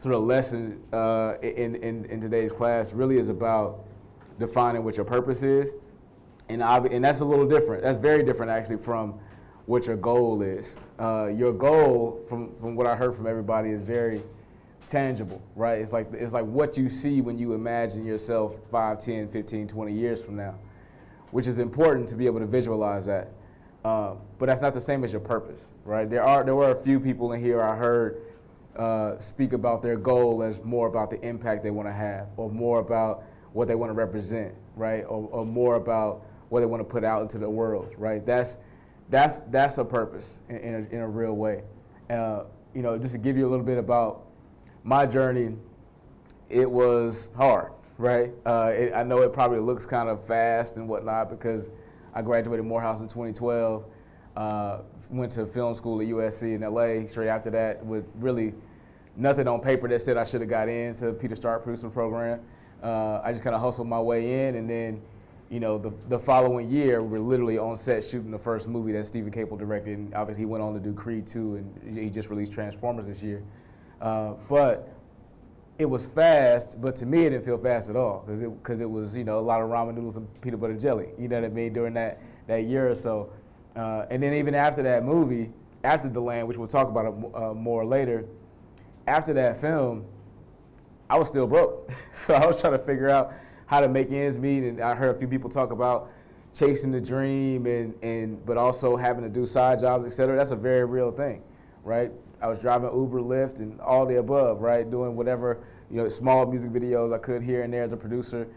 sort of lesson in today's class really is about defining what your purpose is, and that's a little different. That's very different actually from what your goal is. Your goal, from what I heard from everybody, is very tangible, right? It's like what you see when you imagine yourself 5, 10, 15, 20 years from now, which is important to be able to visualize that. But that's not the same as your purpose, right? There were a few people in here I heard speak about their goal as more about the impact they want to have, or more about what they want to represent, right? Or more about what they want to put out into the world, right? That's a purpose in a real way. Just to give you a little bit about my journey, it was hard, right? I know it probably looks kind of fast and whatnot because I graduated Morehouse in 2012, went to film school at USC in LA straight after that with really nothing on paper that said I should have got into Peter Stark producing program. I just kind of hustled my way in, and then the following year, we were literally on set shooting the first movie that Stephen Caple directed, and obviously he went on to do Creed 2, and he just released Transformers this year. But it was fast, but to me it didn't feel fast at all, because it was a lot of ramen noodles and peanut butter and jelly, you know what I mean, during that year or so. And then even after that movie, after The Land, which we'll talk about it more later, after that film, I was still broke. So I was trying to figure out how to make ends meet, and I heard a few people talk about chasing the dream but also having to do side jobs, et cetera. That's a very real thing, right? I was driving Uber, Lyft, and all the above, right? Doing whatever, small music videos I could here and there as a producer,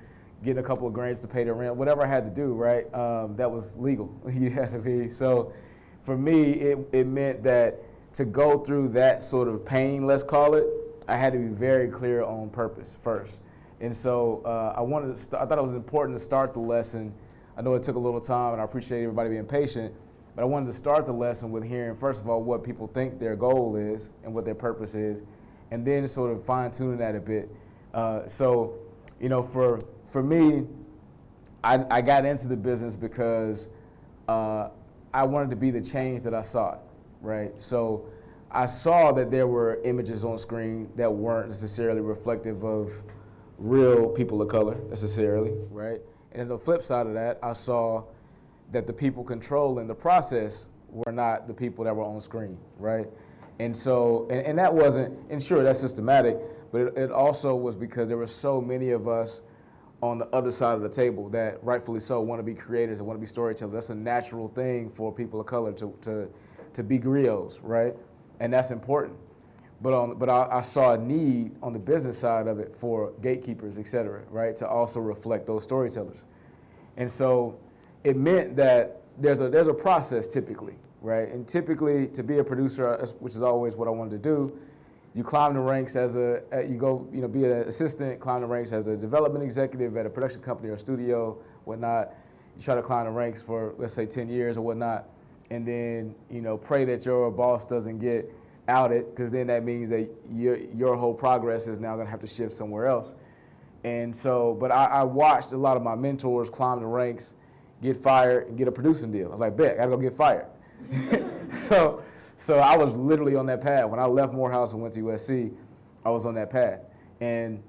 getting a couple of grants to pay the rent, whatever I had to do, right? That was legal, you had to be. So for me, it meant that to go through that sort of pain, let's call it, I had to be very clear on purpose first. And so I thought it was important to start the lesson. I know it took a little time, and I appreciate everybody being patient, but I wanted to start the lesson with hearing, first of all, what people think their goal is and what their purpose is, and then sort of fine-tuning that a bit. For me, I got into the business because I wanted to be the change that I sought, right? So I saw that there were images on screen that weren't necessarily reflective of real people of color necessarily, right? And on the flip side of that, I saw that the people controlling the process were not the people that were on screen, right? And so, and that wasn't, and sure, that's systematic, but it also was because there were so many of us on the other side of the table that rightfully so want to be creators and want to be storytellers. That's a natural thing for people of color to be griots, right? And that's important. But I saw a need on the business side of it for gatekeepers, et cetera, right, to also reflect those storytellers. And so it meant that there's a process typically, right? And typically to be a producer, which is always what I wanted to do, you climb the ranks be an assistant, climb the ranks as a development executive at a production company or studio, whatnot. You try to climb the ranks for, let's say, 10 years or whatnot, and then, pray that your boss doesn't get outed, because then that means that your whole progress is now gonna have to shift somewhere else. And so, but I watched a lot of my mentors climb the ranks, get fired, and get a producing deal. I was like, bet, I gotta go get fired. So I was literally on that path. When I left Morehouse and went to USC, I was on that path. And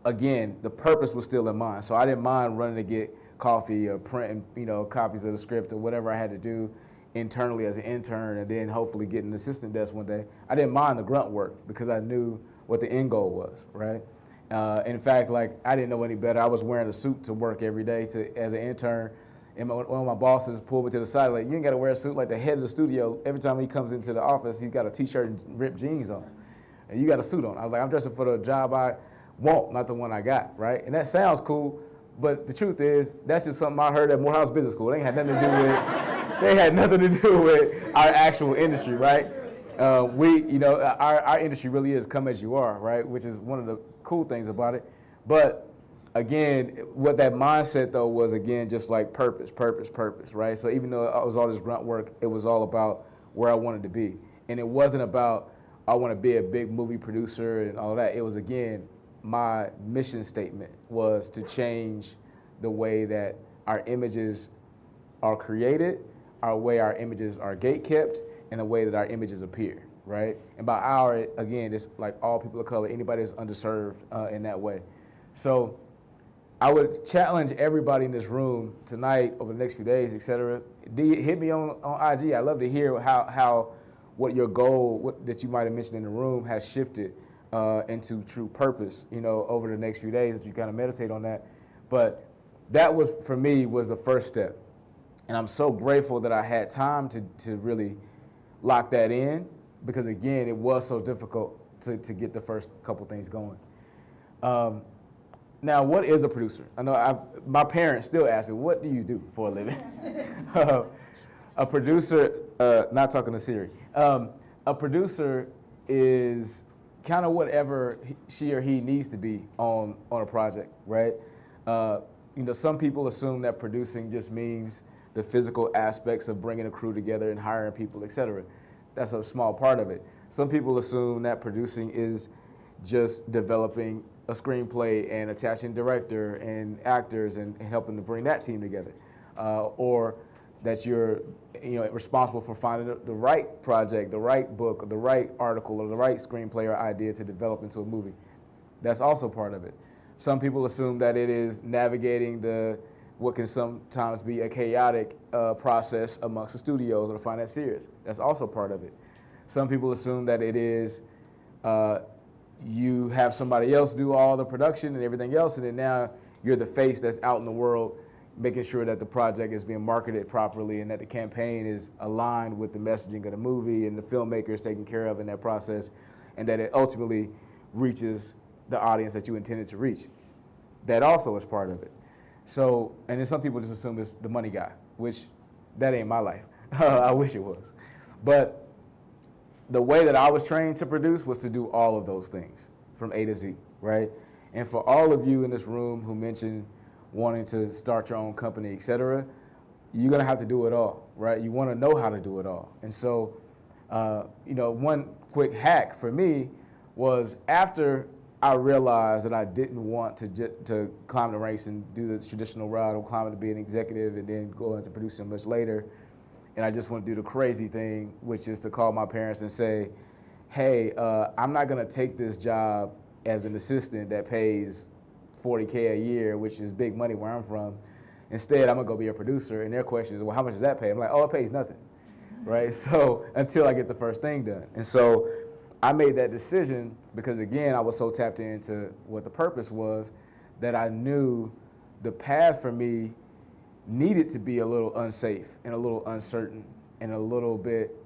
again, the purpose was still in mind. So I didn't mind running to get coffee or printing, copies of the script or whatever I had to do internally as an intern, and then hopefully getting an assistant desk one day. I didn't mind the grunt work because I knew what the end goal was, right? In fact, I didn't know any better. I was wearing a suit to work every day as an intern. And one of my bosses pulled me to the side, like, you ain't got to wear a suit. Like, the head of the studio, every time he comes into the office, he's got a T-shirt and ripped jeans on. And you got a suit on. I was like, I'm dressing for the job I want, not the one I got, right? And that sounds cool, but the truth is, that's just something I heard at Morehouse Business School. They ain't had nothing to do with, they had nothing to do with our actual industry, right? Our industry really is come as you are, right? Which is one of the cool things about it. But again, what that mindset though was, again, just like purpose, right? So even though it was all this grunt work, it was all about where I wanted to be. And it wasn't about, I want to be a big movie producer and all that. It was, again, my mission statement was to change the way that our images are created, our way our images are gatekept, and the way that our images appear, right? And by our, again, it's like all people of color, anybody that's underserved in that way. So I would challenge everybody in this room tonight, over the next few days, et cetera. Hit me on IG. I'd love to hear how what your goal that you might have mentioned in the room has shifted into true purpose, over the next few days as you kind of meditate on that. But that was, for me, was the first step. And I'm so grateful that I had time to really lock that in, because again, it was so difficult to get the first couple things going. Now, what is a producer? I know my parents still ask me, what do you do for a living? A producer, not talking to Siri, a producer is kind of whatever she or he needs to be on a project, right? Some people assume that producing just means the physical aspects of bringing a crew together and hiring people, et cetera. That's a small part of it. Some people assume that producing is just developing a screenplay and attaching director and actors and helping to bring that team together, or that you're responsible for finding the right project, the right book, or the right article, or the right screenplay or idea to develop into a movie. That's also part of it. Some people assume that it is navigating what can sometimes be a chaotic process amongst the studios or the financiers. That's also part of it. Some people assume that it is you have somebody else do all the production and everything else, and then now you're the face that's out in the world making sure that the project is being marketed properly and that the campaign is aligned with the messaging of the movie and the filmmaker is taken care of in that process, and that it ultimately reaches the audience that you intended to reach. That also is part of it. So, and then some people just assume it's the money guy, which that ain't my life. I wish it was. But the way that I was trained to produce was to do all of those things from A to Z, right? And for all of you in this room who mentioned wanting to start your own company, et cetera, you're gonna have to do it all, right? You wanna know how to do it all. And so, one quick hack for me was, after I realized that I didn't want to climb the ranks and do the traditional route of climbing to be an executive and then go into producing much later, and I just want to do the crazy thing, which is to call my parents and say, hey, I'm not gonna take this job as an assistant that pays $40K a year, which is big money where I'm from. Instead, I'm gonna go be a producer. And their question is, well, how much does that pay? I'm like, oh, it pays nothing, right? So until I get the first thing done. And so I made that decision because, again, I was so tapped into what the purpose was that I knew the path for me needed to be a little unsafe and a little uncertain and a little bit,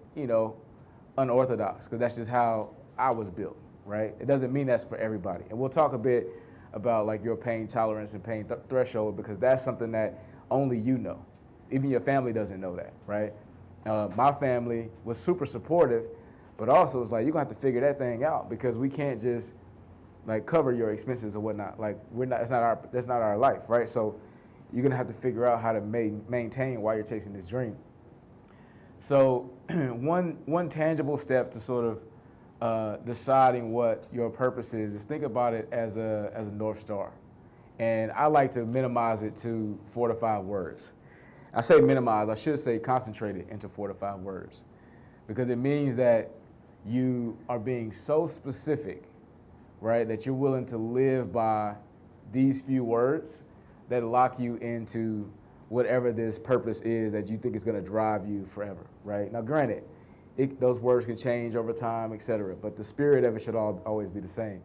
unorthodox, because that's just how I was built, right? It doesn't mean that's for everybody. And we'll talk a bit about like your pain tolerance and pain threshold, because that's something that only you know. Even your family doesn't know that, right? My family was super supportive, but also it's like, you're gonna have to figure that thing out, because we can't just like cover your expenses or whatnot. Like that's not our life, right? So you're gonna have to figure out how to maintain while you're chasing this dream. So one tangible step to sort of deciding what your purpose is think about it as a North Star. And I like to minimize it to 4 to 5 words. I say minimize, I should say concentrate it into 4 to 5 words, because it means that you are being so specific, right, that you're willing to live by these few words that lock you into whatever this purpose is that you think is going to drive you forever, right? Now, granted, those words can change over time, et cetera, but the spirit of it should always be the same.